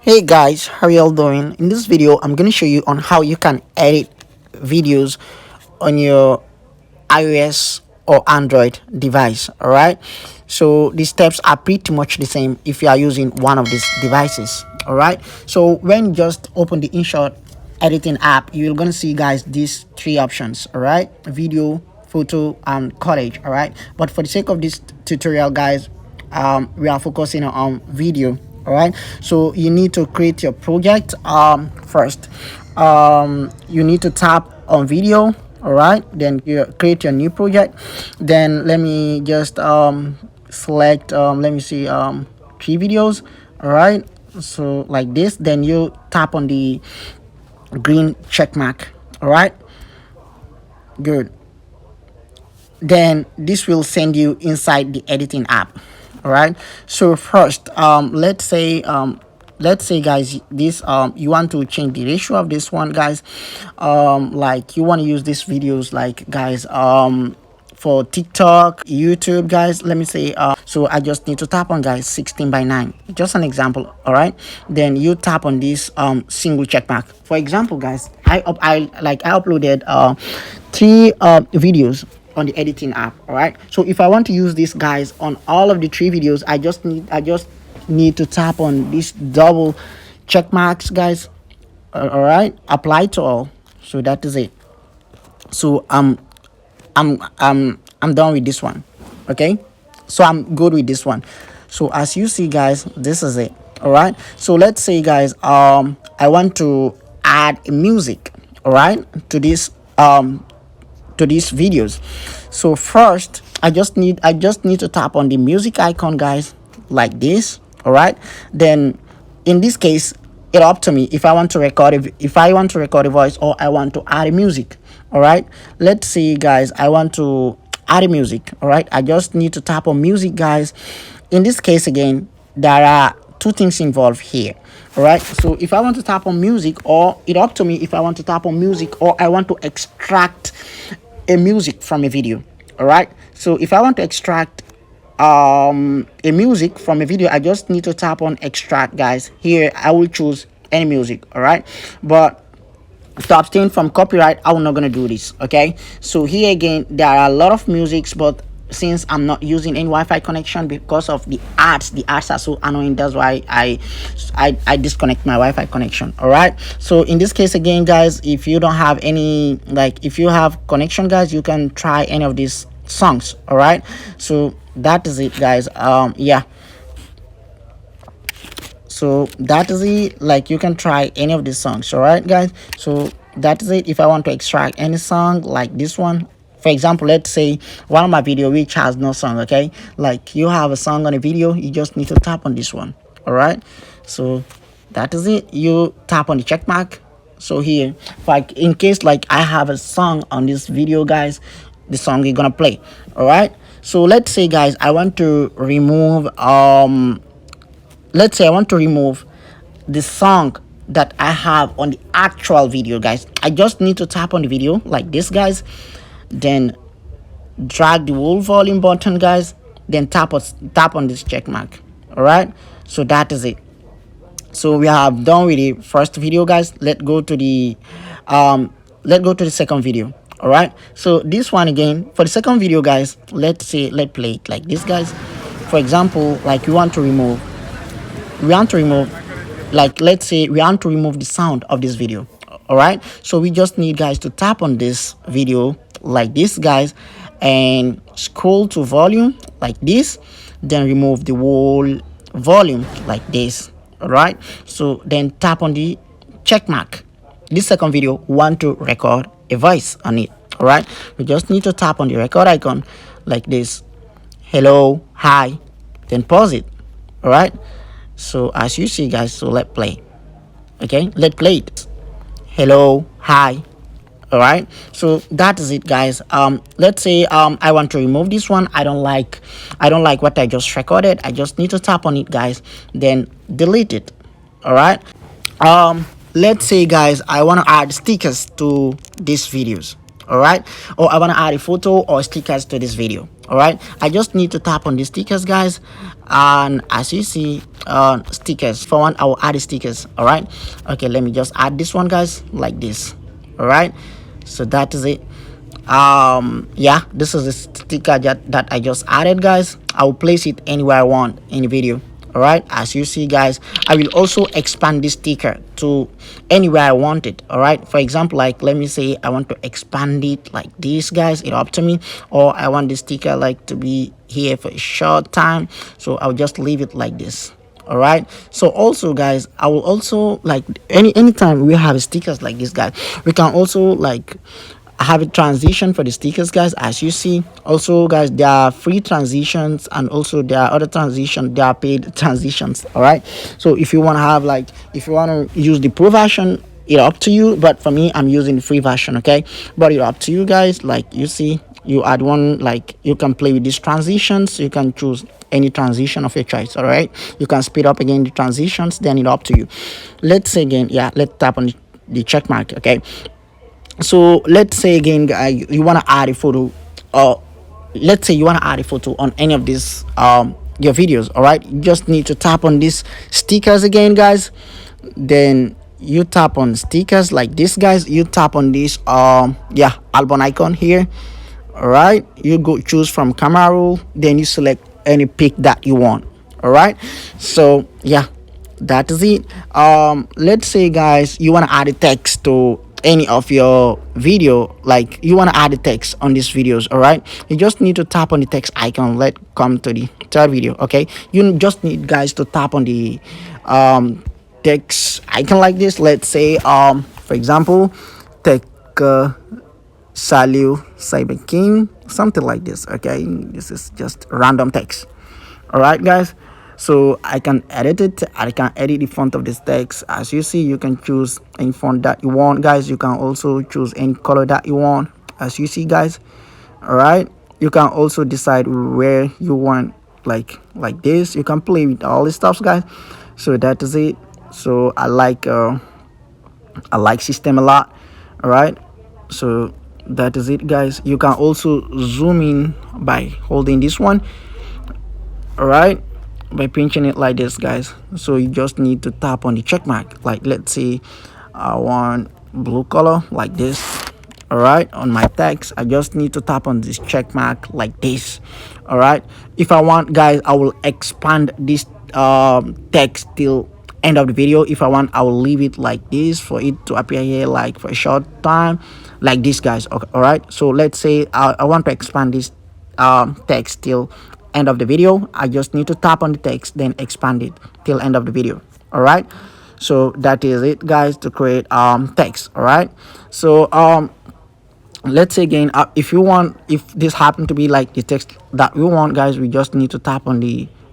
Hey guys, how y'all doing? In this video I'm going to show you on how you can edit videos on your iOS or Android device. All right, so the steps are pretty much the same if you are using one of these devices. All right, so when you just open the InShot editing app, you're going to see guys these three options. All right, video, photo and cottage. All right, but for the sake of this tutorial guys, we are focusing on video. All right, so you need to create your project. First, you need to tap on video. All right, then you create your new project. Then let me just select let me see 3 videos. All right, so like this, then you tap on the green check mark. All right, good. Then this will send you inside the editing app. All right, so first let's say guys this you want to change the ratio of this one guys, like you want to use these videos like guys for TikTok, YouTube guys. Let me say so I just need to tap on guys 16:9, just an example. All right, then you tap on this single check mark. For example guys, I uploaded 3 videos on the editing app. All right, so if I want to use this guys on all of the 3 videos, I just need to tap on this double check marks guys. All right, apply to all. So that is it. So I'm done with this one. Okay, so I'm good with this one. So as you see guys, this is it. All right, so let's say guys I want to add music, all right, to this to these videos. So first I just need to tap on the music icon guys, like this. All right, then in this case it's up to me if I want to record a voice or I want to add a music. All right, let's see guys, I want to add a music. All right, I just need to tap on music guys. In this case again, there are 2 things involved here. All right, so if I want to tap on music, or it up to me if I want to tap on music or I want to extract a music from a video. All right, so if I want to extract a music from a video, I just need to tap on extract guys. Here I will choose any music. All right, but to abstain from copyright, I'm not gonna do this. Okay, so here again there are a lot of musics, but since I'm not using any Wi-Fi connection because of the ads are so annoying, that's why I disconnect my Wi-Fi connection. All right, so in this case again guys, if you don't have any, like if you have connection guys, you can try any of these songs. All right, so that is it guys. Yeah, so that is it, like you can try any of these songs. All right guys, so that is it. If I want to extract any song like this one, for example, let's say one of my video which has no song. Okay, like you have a song on a video, you just need to tap on this one. All right, so that is it. You tap on the check mark. So here, like in case like I have a song on this video guys, the song is gonna play. All right, so let's say guys I want to remove let's say I want to remove the song that I have on the actual video guys. I just need to tap on the video like this guys, then drag the whole volume button guys, then tap on this check mark. All right, so that is it. So we have done with the first video guys. Let's go to the second video. All right, so this one again, for the second video guys, let's play it like this guys. For example, like we want to remove like let's say we want to remove the sound of this video. All right, so we just need guys to tap on this video like this guys, and scroll to volume like this, then remove the whole volume like this. All right, so then tap on the check mark. This second video want to record a voice on it. All right, we just need to tap on the record icon like this. Hello, hi, then pause it. All right, so as you see guys, so let's play. Okay, let's play it. Hello, hi. All right, so that is it guys. Let's say I want to remove this one. I don't like what I just recorded. I just need to tap on it guys, then delete it. All right, let's say guys I want to add stickers to these videos. all right, or I want to add a photo or stickers to this video. All right, I just need to tap on the stickers, guys, and as you see, stickers. For one, I will add the stickers. All right, okay, let me just add this one, guys, like this. All right, so that is it. Yeah, this is the sticker that I just added, guys. I will place it anywhere I want in the video. All right, as you see, guys, I will also expand this sticker to anywhere I want it. All right, for example, like let me say I want to expand it like this, guys, it's up to me, or I want this sticker like to be here for a short time, so I'll just leave it like this. All right, so also, guys, I will also like anytime we have stickers like this, guys, we can also like have a transition for the stickers, guys. As you see, also, guys, there are free transitions, and also there are other transitions, there are paid transitions. All right, so if you want to have like, if you want to use the pro version, it's up to you, but for me, I'm using the free version. Okay, but it's up to you, guys. Like you see, you add one, like you can play with these transitions, you can choose any transition of your choice. All right, you can speed up again the transitions, then it's up to you. Let's say again, yeah, let's tap on the check mark. Okay, so let's say again, guys, you want to add a photo, or let's say you want to add a photo on any of these your videos. All right, you just need to tap on these stickers again, guys, then you tap on stickers like this, guys. You tap on this yeah, album icon here. All right, you go choose from camera roll, then you select any pic that you want. All right, so yeah, that is it. Let's say, guys, you want to add a text to any of your video, like you want to add the text on these videos. All right, you just need to tap on the text icon. Let's come to the third video. Okay, you just need, guys, to tap on the text icon like this. Let's say for example, techsalieucyberking, something like this. Okay, this is just random text. All right, guys, so I can edit it. I can edit the font of this text. As you see, you can choose any font that you want, guys. You can also choose any color that you want, as you see, guys. All right, you can also decide where you want, like this. You can play with all this stuff, guys. So that is it. So I like system a lot. All right, so that is it, guys. You can also zoom in by holding this one. All right, by pinching it like this, guys. So you just need to tap on the check mark. Like let's say I want blue color like this. All right, on my text, I just need to tap on this check mark like this. All right, if I want, guys, I will expand this text till end of the video. If I want, I will leave it like this for it to appear here like for a short time like this, guys. Okay, all right, so let's say I want to expand this text till end of the video. I just need to tap on the text, then expand it till end of the video. All right, so that is it, guys, to create text. All right, so let's say again, if you want, if this happen to be like the text that we want, guys, we just need to tap on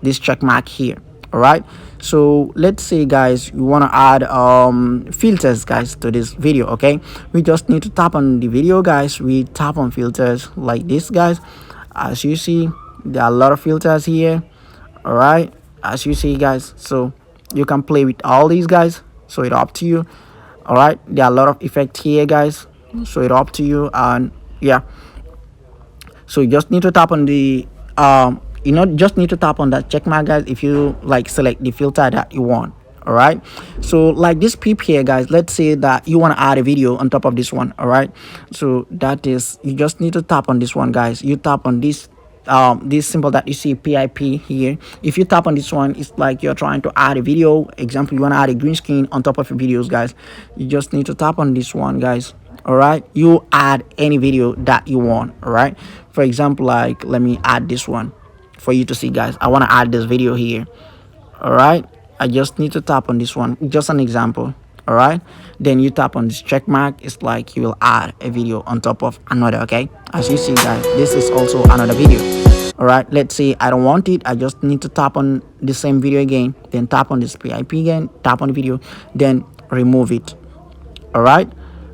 this check mark here. All right, so let's say, guys, we want to add filters, guys, to this video. Okay, we just need to tap on the video, guys. We tap on filters like this, guys. As you see, there are a lot of filters here. All right, as you see, guys, so you can play with all these, guys, so it's up to you. All right, there are a lot of effects here, guys, so it's up to you. And yeah, so you just need to tap on the just need to tap on that check mark, guys, if you like select the filter that you want. All right, so like this peep here, guys, let's say that you want to add a video on top of this one. All right, so that is, you just need to tap on this one, guys. You tap on this symbol that you see, PIP here. If you tap on this one, it's like you're trying to add a video. Example, you want to add a green screen on top of your videos, guys. You just need to tap on this one, guys. All right, you add any video that you want. All right, for example, like let me add this one for you to see, guys. I want to add this video here. All right, I just need to tap on this one, just an example. All right, then you tap on this check mark. It's like you will add a video on top of another. Okay, as you see, guys, this is also another video. All right, let's say I don't want it. I just need to tap on the same video again, then tap on this PIP again, tap on the video, then remove it. All right,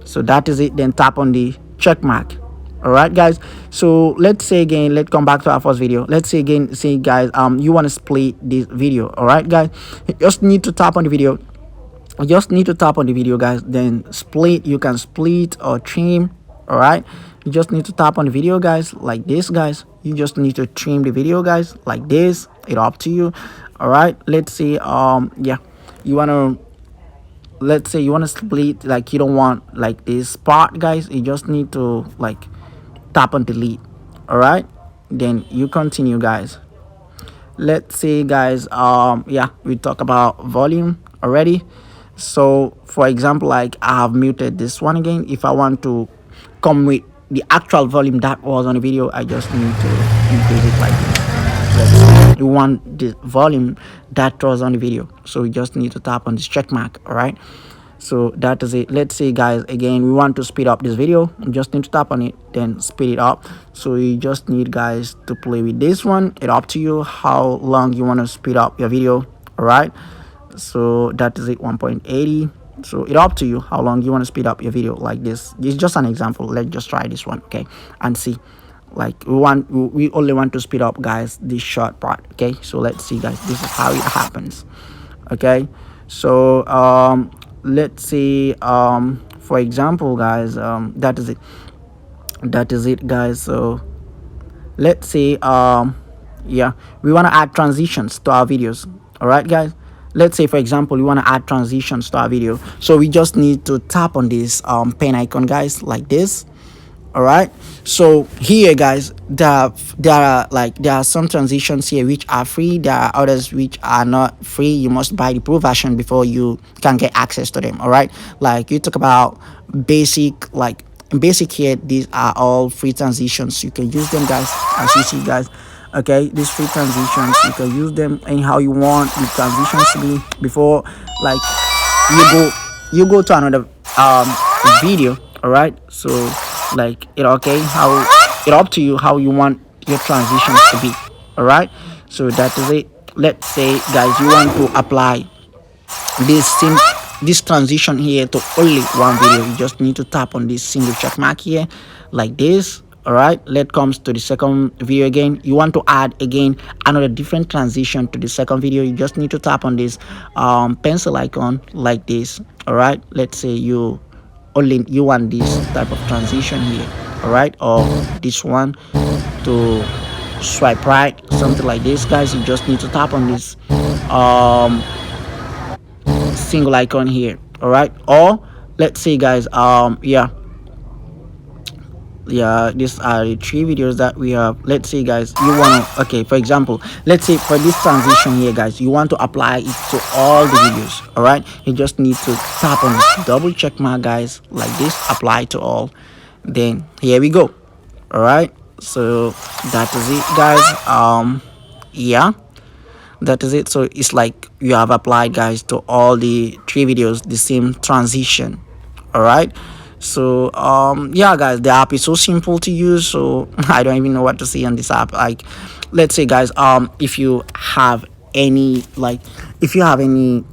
so that is it. Then tap on the check mark. All right, guys, so let's say again, let's come back to our first video. Let's say again, say, guys, you want to split this video. All right, guys, you just need to tap on the video. You just need to tap on the video, guys, then split. You can split or trim All right, you just need to tap on the video, guys, like this, guys. You just need to trim the video, guys, like this. It's up to you. All right, let's say yeah, you want to, let's say you want to split, like you don't want like this part, guys. You just need to like tap on delete. All right, then you continue, guys. Let's say, guys, yeah, we talk about volume already. So for example, like I have muted this one again. If I want to come with the actual volume that was on the video, I just need to increase it like this. You want the volume that was on the video, so we just need to tap on this check mark. All right, so that is it. Let's say, guys, again, we want to speed up this video. You just need to tap on it, then speed it up. So you just need, guys, to play with this one. It's up to you how long you want to speed up your video. All right, so that is it, 1.80. So it's up to you how long you want to speed up your video. Like this is just an example. Let's just try this one, okay, and see. Like we only want to speed up, guys, this short part. Okay, so let's see, guys, this is how it happens. Okay, so let's say for example, guys, that is it, guys. So let's say yeah, we want to add transitions to our videos. All right, guys, let's say for example we want to add transitions to our video, so we just need to tap on this pen icon, guys, like this. All right, so here, guys, there are some transitions here which are free. There are others which are not free. You must buy the pro version before you can get access to them. All right, like you talk about basic, like basic here, these are all free transitions. You can use them, guys, as you see, guys. Okay, these free transitions, you can use them anyhow you want the transitions to be before, like you go to another video. All right, so like it, okay, how it up to you how you want your transitions to be. All right, so that is it. Let's say, guys, you want to apply this transition here to only one video. You just need to tap on this single check mark here, like this. All right, let's comes to the second video. Again, you want to add again another different transition to the second video. You just need to tap on this pencil icon like this. All right, let's say you want this type of transition here. All right, or this one to swipe right, something like this, guys. You just need to tap on this single icon here. All right, or let's say, guys, yeah, these are the three videos that we have. Let's say, guys, you want to, okay, for example, let's say for this transition here, guys, you want to apply it to all the videos. All right, you just need to tap on this double check mark, guys, like this, apply to all. Then here we go. All right, so that is it, guys. Yeah, that is it. So it's like you have applied, guys, to all the three videos the same transition. All right, so yeah, guys, the app is so simple to use, so I don't even know what to say on this app. Like, let's say, guys, if you have any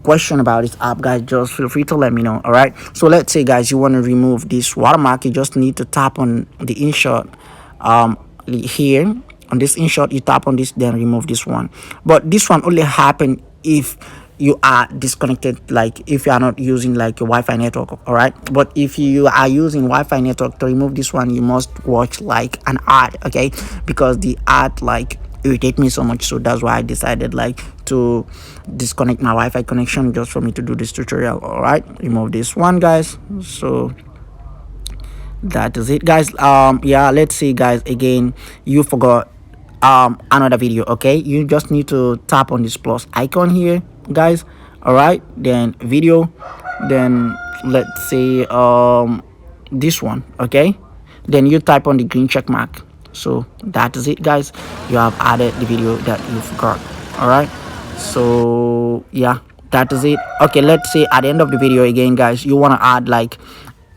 question about this app, guys, just feel free to let me know. All right, so let's say, guys, you want to remove this watermark. You just need to tap on the InShot here. On this InShot, you tap on this, then remove this one. But this one only happen if you are disconnected, like if you are not using like a Wi-Fi network. All right, but if you are using Wi-Fi network, to remove this one, you must watch like an ad, okay, because the ad like irritate me so much. So that's why I decided like to disconnect my Wi-Fi connection just for me to do this tutorial. All right, remove this one, guys. So that is it, guys. Yeah, let's see, guys, again, you forgot another video. Okay, you just need to tap on this plus icon here, guys. All right, then video, then let's say this one. Okay, then you type on the green check mark. So that is it, guys. You have added the video that you forgot. All right, so yeah, that is it. Okay, let's say at the end of the video again, guys, you want to add like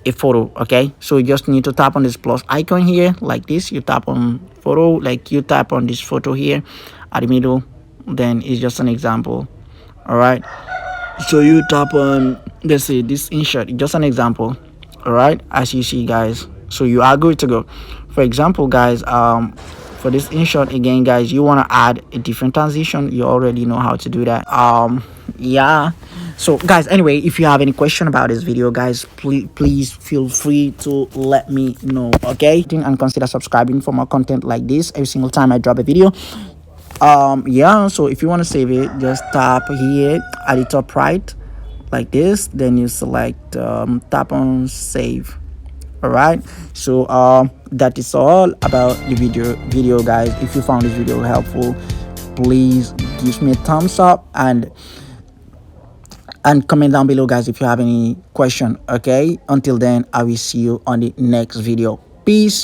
a photo. Okay, so you just need to tap on this plus icon here like this. You tap on photo, like you tap on this photo here at the middle, then it's just an example. All right, so you tap on, let's say, this InShot, just an example. All right, as you see, guys, so you are good to go. For example, guys, for this InShot again, guys, you want to add a different transition, you already know how to do that. Yeah, so guys, anyway, if you have any question about this video, guys, please feel free to let me know, okay? And consider subscribing for more content like this every single time I drop a video. Yeah, so if you want to save it, just tap here at the top right like this, then you select tap on save. All right, so that is all about the video, guys. If you found this video helpful, please give me a thumbs up and comment down below, guys, if you have any question. Okay, until then, I will see you on the next video. Peace.